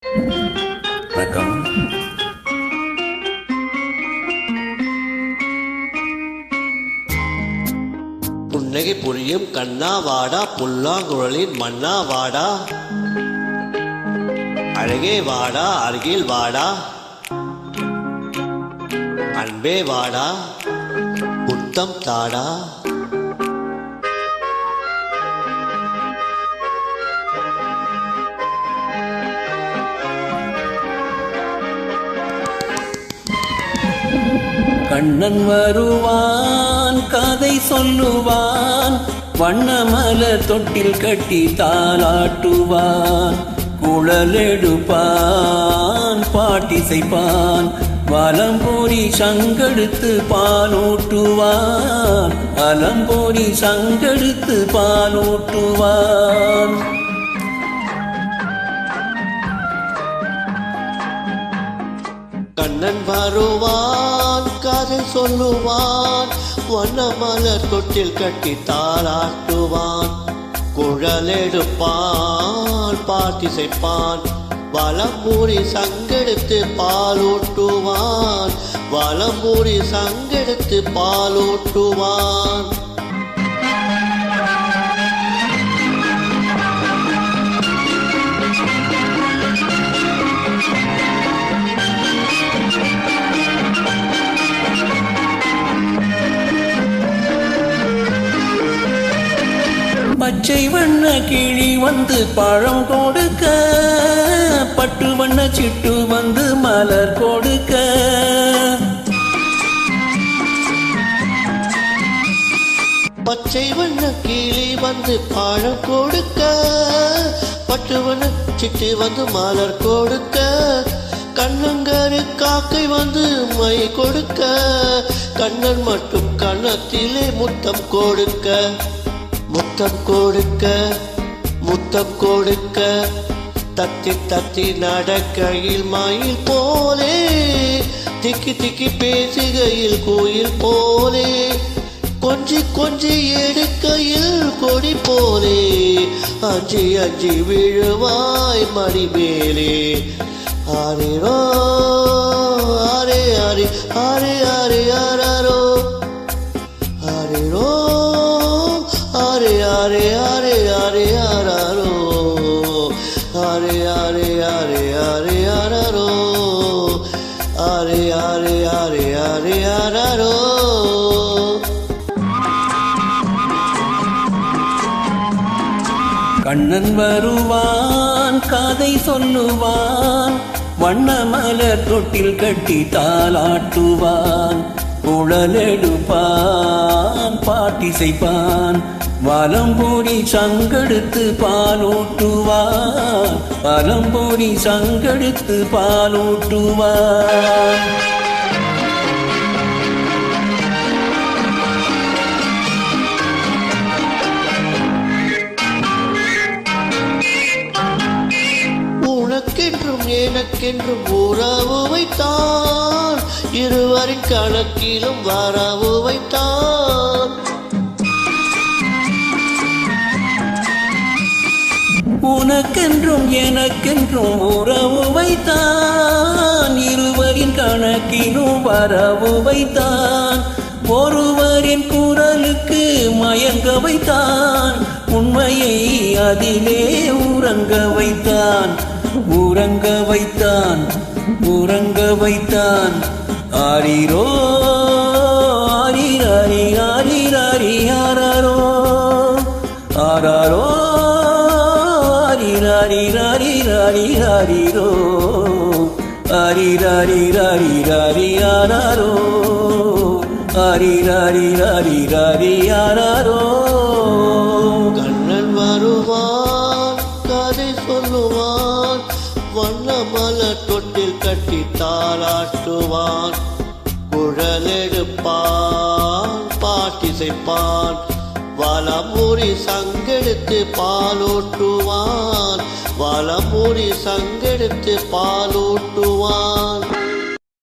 வணக்கம். புன்னகை புரியும் கண்ணா வாடா, புல்லாங்குழலின் மன்னா வாடா, அழகே வாடா, அருகில் வாடா, அன்பே வாடா, புத்தம் தாடா. கண்ணன் வருவான், கதை சொல்லுவான், வண்ணமலர் தொட்டில் கட்டி தாலாட்டுவான், குழலெடுப்பான், பாட்டிசைப்பான், வலம்பொறி சங்கெடுத்து பாலூட்டுவான், வலம்பொறி சங்கெடுத்து பாலூட்டுவான். கண்ணன் வருவான், கதை சொல்லுவான், வண்ணமலர் தொட்டில் கட்டி தாளாட்டுவான், குழலெடுப்பான், பாட்டிசைப்பான், வலம்பூரி சங்கெடுத்து பாலூட்டுவான், வலம்பூரி சங்கெடுத்து பாலூட்டுவான். பச்சை வண்ண கிளி வந்து பழம் கொடுக்க, பட்டு வண்ண சிட்டு வந்து மலர் கொடுக்க, பச்சை வண்ண கிளி வந்து பழம் கொடுக்க, பட்டு வண்ண சிட்டு வந்து மலர் கொடுக்க, கண்ணங்கரு காக்கை வந்து மை கொடுக்க, கண்ணன் மட்டும் கன்னத்திலே முத்தம் கொடுக்க, முத்தம் கொடுக்க, முத்தம் கொடுக்க, தத்தி தத்தி நடக்கையில் மயில் போலே, திக்கி திக்கி பேசுகையில் கோயில் போலே, கொஞ்சி கொஞ்சி எடுக்கையில் கொடி போலே, அஞ்சி அஞ்சி விழுவாய் மடி மேலே. ஆரேரோ ஆரே ஆரே ஆரே ஆரே ஆரோ, ஆரேரோ ஆரே ஆரே ஆரே ஆரே ஆரோ, ஆரே ஆரே ஆரே ஆரே ஆரோ, ஆரே ஆரே ஆரே ஆரே ஆரோ. கண்ணன் வருவான், கதை சொல்லுவான், வண்ணமலர் தொட்டில் கட்டி தாலாட்டுவான், குழலெடுப்பான், பாட்டிசைப்பான், வலம்பொறி சங்கெடுத்து பாலூட்டுவான், வலம்பொரி சங்கெடுத்து பாலூட்டுவான். உனக்கென்றும் எனக்கென்றும் உறவு வைத்தான், இருவரின் கணக்கிலும் வரவு வைத்தான். உனக்கென்றும் எனக்கென்றும் உறவு வைத்தான், இருவரின் கணக்கிலும் வரவு வைத்தான், ஒருவரின் குரலுக்கு மயங்க வைத்தான், உண்மையை அதிலே உறங்க வைத்தான், உறங்க வைத்தான், உறங்க வைத்தான். ஆரிரோ ஆரிராரி ஆரிராரி ஆராரோ, ஆராரோ ஆரிராரி ராரி ராரி ஆரிரோ, ஆரிராரி ராரி ராரி ஆராரோ, ஆரிராரி ராரி ராரி ஆராரோ. கண்ணன் வருவான், கதை சொல்லுவான், வண்ணமலர் தொட்டில் கட்டி தாளாட்டுவான், குழலெடுப்பான், பாட்டிசைப்பான், வலம்பூரி சங்கெடுத்து பாலூட்டுவான், வலம்பூரி சங்கெடுத்து பாலூட்டுவான்.